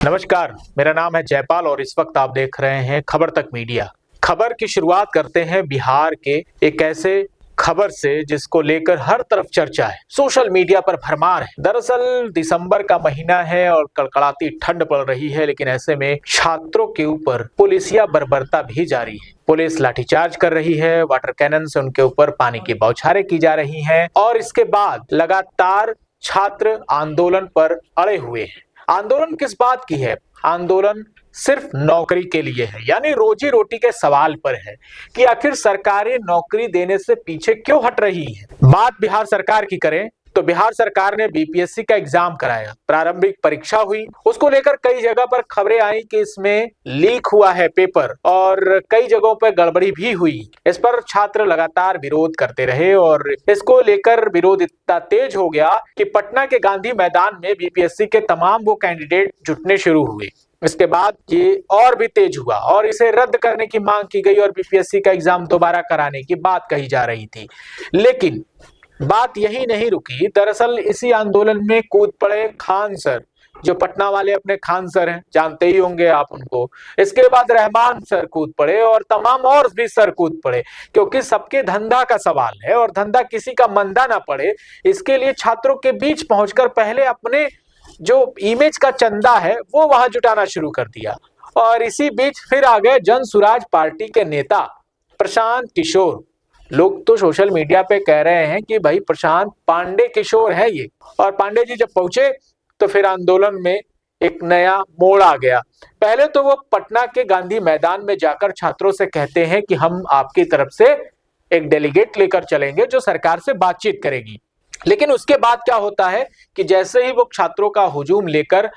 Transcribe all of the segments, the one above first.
नमस्कार, मेरा नाम है जयपाल और इस वक्त आप देख रहे हैं खबर तक मीडिया। खबर की शुरुआत करते हैं बिहार के एक ऐसे खबर से जिसको लेकर हर तरफ चर्चा है, सोशल मीडिया पर भरमार है। दरअसल दिसंबर का महीना है और कड़कड़ाती ठंड पड़ रही है, लेकिन ऐसे में छात्रों के ऊपर पुलिसिया बर्बरता भी जारी है। पुलिस लाठीचार्ज कर रही है, वाटर कैनन से उनके ऊपर पानी की बौछारें की जा रही हैं और इसके बाद लगातार छात्र आंदोलन पर अड़े हुए हैं। आंदोलन किस बात की है? आंदोलन सिर्फ नौकरी के लिए है, यानी रोजी रोटी के सवाल पर है कि आखिर सरकारें नौकरी देने से पीछे क्यों हट रही है। बात बिहार सरकार की करें तो बिहार सरकार ने बीपीएससी का एग्जाम कराया, प्रारंभिक परीक्षा हुई, उसको लेकर कई जगह पर खबरें आई कि इसमें लीक हुआ है पेपर और कई जगहों पर गड़बड़ी भी हुई। इस पर छात्र लगातार विरोध करते रहे और इसको लेकर विरोध इतना तेज हो गया कि पटना के गांधी मैदान में बीपीएससी के तमाम वो कैंडिडेट जुटने शुरू हुए। इसके बाद ये और भी तेज हुआ और इसे रद्द करने की मांग की गई और बीपीएससी का एग्जाम दोबारा कराने की बात कही जा रही थी। लेकिन बात यही नहीं रुकी। दरअसल इसी आंदोलन में कूद पड़े खान सर, जो पटना वाले अपने खान सर हैं, जानते ही होंगे आप उनको। इसके बाद रहमान सर कूद पड़े और तमाम और भी सर कूद पड़े, क्योंकि सबके धंधा का सवाल है और धंधा किसी का मंदा ना पड़े, इसके लिए छात्रों के बीच पहुंचकर पहले अपने जो इमेज का चंदा है वो वहां जुटाना शुरू कर दिया। और इसी बीच फिर आ गए जन सुराज पार्टी के नेता प्रशांत किशोर। लोग तो सोशल मीडिया पे कह रहे हैं कि भाई प्रशांत पांडे किशोर है ये, और पांडे जी जब पहुंचे तो फिर आंदोलन में एक नया मोड़ आ गया। पहले तो वो पटना के गांधी मैदान में जाकर छात्रों से कहते हैं कि हम आपकी तरफ से एक डेलीगेट लेकर चलेंगे जो सरकार से बातचीत करेगी। लेकिन उसके बाद क्या होता है कि जैसे ही वो छात्रों का हुजूम लेकर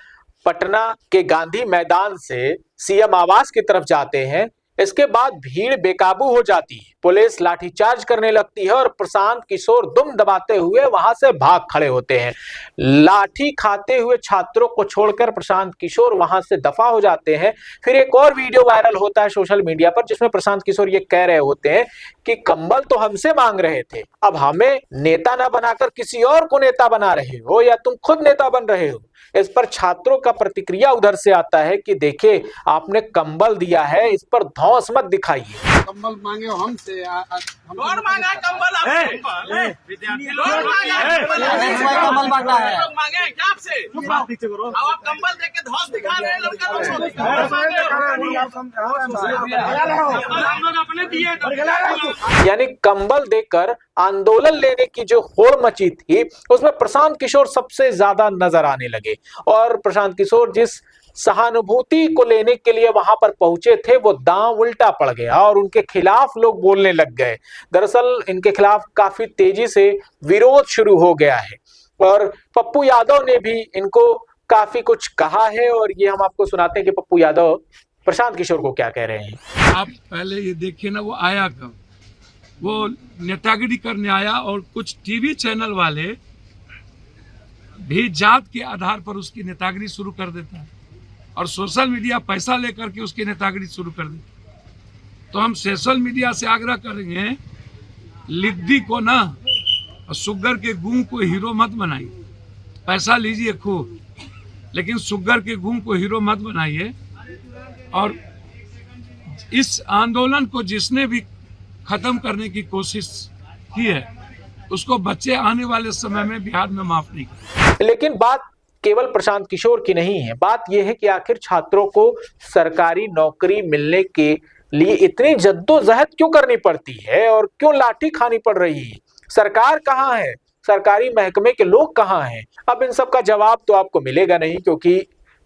पटना के गांधी मैदान से सीएम आवास की तरफ जाते हैं, इसके बाद भीड़ बेकाबू हो जाती है, पुलिस लाठीचार्ज करने लगती है और प्रशांत किशोर दुम दबाते हुए वहां से भाग खड़े होते हैं। लाठी खाते हुए छात्रों को छोड़कर प्रशांत किशोर वहां से दफा हो जाते हैं। फिर एक और वीडियो वायरल होता है सोशल मीडिया पर, जिसमें प्रशांत किशोर ये कह रहे होते हैं कि कंबल तो हमसे मांग रहे थे, अब हमें नेता ना बनाकर किसी और को नेता बना रहे हो या तुम खुद नेता बन रहे हो। इस पर छात्रों का प्रतिक्रिया उधर से आता है कि देखे आपने कंबल दिया है, इस पर धौंस मत दिखाइए। कंबल मांगे हो हमसे कौन मांगा है कंबल आपसे? विद्यार्थी लोग कंबल मांगा है। लोग मांगे हैं क्या आपसे? अब आप कंबल देके धौंस दिखा रहे हैं लड़का लोग हम लोग अपने दिए। यानी कंबल देकर आंदोलन लेने की जो होड़ मची थी उसमें प्रशांत किशोर सबसे ज्यादा नजर आने लगे। और प्रशांत किशोर जिस सहानुभूति को लेने के लिए वहां पर पहुंचे थे वो दांव उल्टा पड़ गया और उनके खिलाफ लोग बोलने लग गए। दरअसल इनके खिलाफ काफी तेजी से विरोध शुरू हो गया है और पप्पू यादव ने भी इनको काफी कुछ कहा है और ये हम आपको सुनाते हैं कि पप्पू यादव प्रशांत किशोर को क्या कह रहे हैं। आप पहले ये देखिए ना, वो आया कब? वो नेतागिरी करने आया और कुछ टीवी चैनल वाले भी जात के आधार पर उसकी नेतागिरी शुरू कर देता है और सोशल मीडिया पैसा लेकर के उसकी नेतागिरी शुरू कर देता है। तो हम सोशल मीडिया से आग्रह करेंगे, लिद्दी को ना और शुगर के गुण को हीरो मत बनाइए। पैसा लीजिए खूब, लेकिन शुगर के गुण को हीरो मत बनाइए। और इस आंदोलन को जिसने भी खत्म करने की कोशिश की है उसको बच्चे आने वाले समय में बिहार में माफ नहीं करेंगे। लेकिन बात केवल प्रशांत किशोर की नहीं है, बात यह है कि आखिर छात्रों को सरकारी नौकरी मिलने के लिए इतनी जद्दोजहद क्यों करनी पड़ती है और क्यों लाठी खानी पड़ रही है? सरकार कहाँ है? सरकारी महकमे के लोग कहाँ हैं? अब इन सब का जवाब तो आपको मिलेगा नहीं, क्योंकि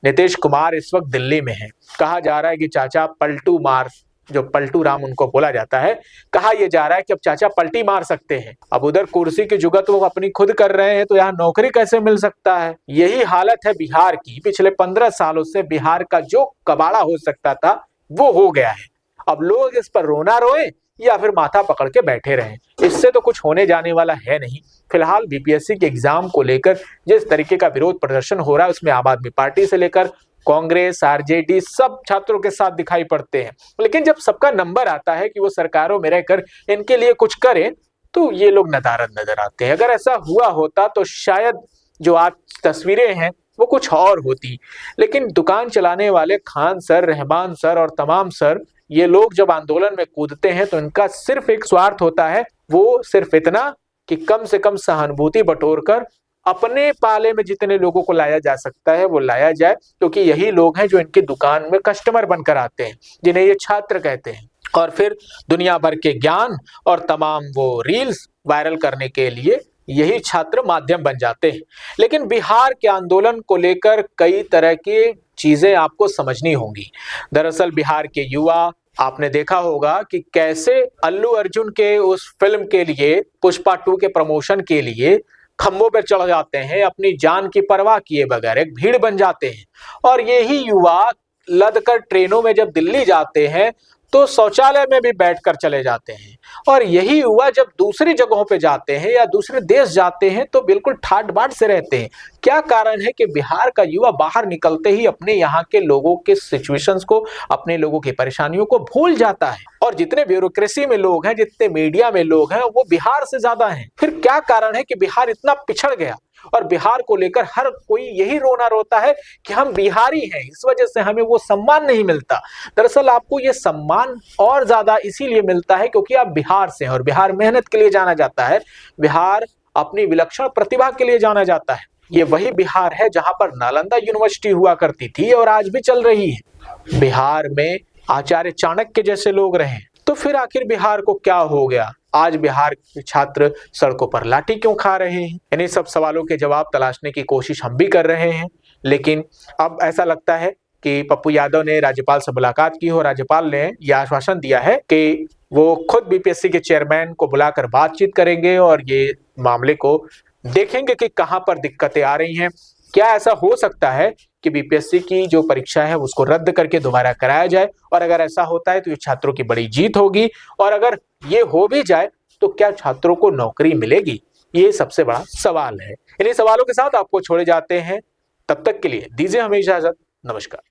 नीतीश कुमार इस वक्त दिल्ली में है। कहा जा रहा है कि चाचा पलटू मार, जो पलटू राम उनको बोला जाता है, कहा यह जा रहा है कि अब चाचा पलटी मार सकते हैं। अब उधर कुर्सी की जुगत वो अपनी खुद कर रहे हैं तो यहाँ नौकरी कैसे मिल सकता है? यही हालत है बिहार की। पिछले 15 सालों से बिहार का जो कबाड़ा हो सकता था वो हो गया है। अब लोग इस पर रोना रोए या फिर माथा पकड़ के बैठे रहें, इससे तो कुछ होने जाने वाला है नहीं। फिलहाल बीपीएससी के एग्जाम को लेकर जिस तरीके का विरोध प्रदर्शन हो रहा है उसमें आम आदमी पार्टी से लेकर कांग्रेस, आरजेडी सब छात्रों के साथ दिखाई पड़ते हैं। लेकिन जब सबका नंबर आता है कि वो सरकारों में रहकर इनके लिए कुछ करें तो ये लोग नदारद नजर आते हैं। अगर ऐसा हुआ होता तो शायद जो आज तस्वीरें हैं वो कुछ और होती। लेकिन दुकान चलाने वाले खान सर, रहमान सर और तमाम सर, ये लोग जब आंदोलन में कूदते हैं तो इनका सिर्फ एक स्वार्थ होता है, वो सिर्फ इतना कि कम से कम सहानुभूति बटोर कर अपने पाले में जितने लोगों को लाया जा सकता है वो लाया जाए, क्योंकि यही लोग हैं जो इनकी दुकान में कस्टमर बनकर आते हैं, जिन्हें ये छात्र कहते हैं, और फिर दुनिया भर के ज्ञान और तमाम वो रील्स वायरल करने के लिए यही छात्र माध्यम बन जाते हैं। लेकिन बिहार के आंदोलन को लेकर कई तरह की चीजें आपको समझनी होंगी। दरअसल बिहार के युवा, आपने देखा होगा कि कैसे अल्लू अर्जुन के उस फिल्म के लिए, पुष्पा 2 के प्रमोशन के लिए खंभों पर चढ़ जाते हैं, अपनी जान की परवाह किए बगैर एक भीड़ बन जाते हैं। और यही युवा लदकर ट्रेनों में जब दिल्ली जाते हैं तो शौचालय में भी बैठकर चले जाते हैं। और यही युवा जब दूसरी जगहों पे जाते हैं या दूसरे देश जाते हैं तो बिल्कुल ठाट बाट से रहते हैं। क्या कारण है कि बिहार का युवा बाहर निकलते ही अपने यहाँ के लोगों के सिचुएशंस को, अपने लोगों की परेशानियों को भूल जाता है? और जितने ब्यूरोक्रेसी में लोग हैं, जितने मीडिया में लोग हैं, वो बिहार से ज्यादा हैं। फिर क्या कारण है कि बिहार इतना पिछड़ गया? और बिहार को लेकर हर कोई यही रोना रोता है कि हम बिहारी हैं, इस वजह से हमें वो सम्मान नहीं मिलता। दरअसल आपको ये सम्मान और ज्यादा इसीलिए मिलता है क्योंकि आप बिहार से हैं, और बिहार मेहनत के लिए जाना जाता है, बिहार अपनी विलक्षण प्रतिभा के लिए जाना जाता है। ये वही बिहार है जहां पर नालंदा यूनिवर्सिटी हुआ करती थी और आज भी चल रही है। बिहार में आचार्य चाणक्य जैसे लोग रहे, तो फिर आखिर बिहार को क्या हो गया? आज बिहार के छात्र सड़कों पर लाठी क्यों खा रहे हैं? इन्हीं सब सवालों के जवाब तलाशने की कोशिश हम भी कर रहे हैं। लेकिन अब ऐसा लगता है कि पप्पू यादव ने राज्यपाल से मुलाकात की और राज्यपाल ने यह आश्वासन दिया है कि वो खुद बीपीएससी के चेयरमैन को बुलाकर बातचीत करेंगे और ये मामले को देखेंगे कि कहां पर दिक्कतें आ रही हैं। क्या ऐसा हो सकता है कि बीपीएससी की जो परीक्षा है उसको रद्द करके दोबारा कराया जाए? और अगर ऐसा होता है तो ये छात्रों की बड़ी जीत होगी, और अगर ये हो भी जाए तो क्या छात्रों को नौकरी मिलेगी? ये सबसे बड़ा सवाल है। इन्हीं सवालों के साथ आपको छोड़े जाते हैं। तब तक के लिए दीजिए हमें इजाजत। नमस्कार।